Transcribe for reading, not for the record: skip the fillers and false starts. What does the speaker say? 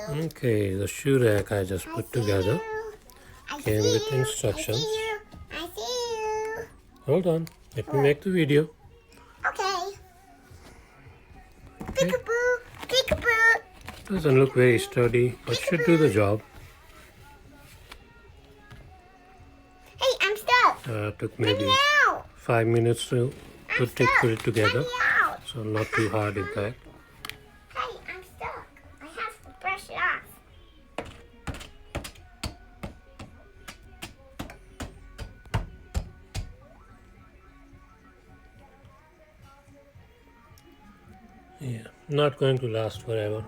Okay, the shoe rack I just put together came with instructions. I see you. Hold on, let me make the video. Okay. Okay. Peekaboo, peekaboo. Doesn't look very sturdy, but should do the job. Hey, I'm stuck. Took Let me maybe out. 5 minutes to put it together, Let me out. so not too hard in fact. Hey, I'm stuck. I have to brush it off. Yeah, not going to last forever.